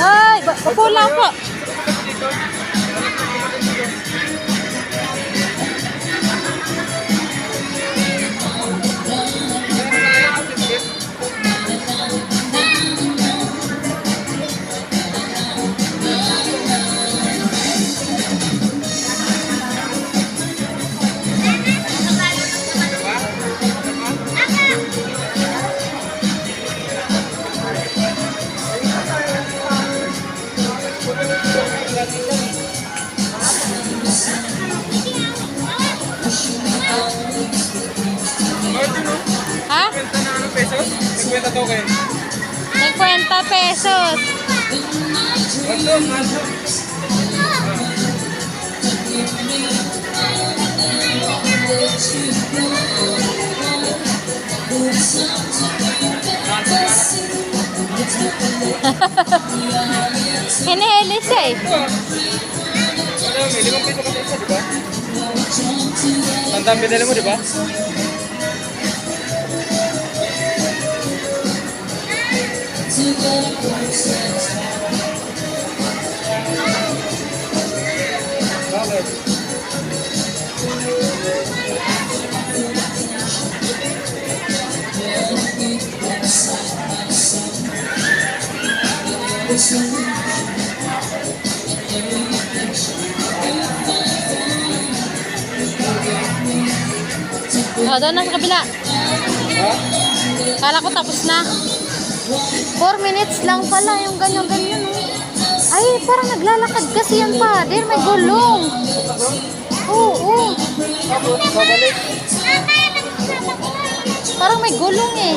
Ay, upo lang po. Ha? 50 token. 50 pesos. Hinihili siya eh. May 5 piso kasi isa, di ba? Tandang binili mo, di ba? Bakit? O, doon na sa kabila. Kala ko tapos na. 4 minutes lang pala yung ganyan-ganyan. Ay, parang naglalakad kasi yan pa. There, may gulong. Oo. Babalik. Parang may gulong eh.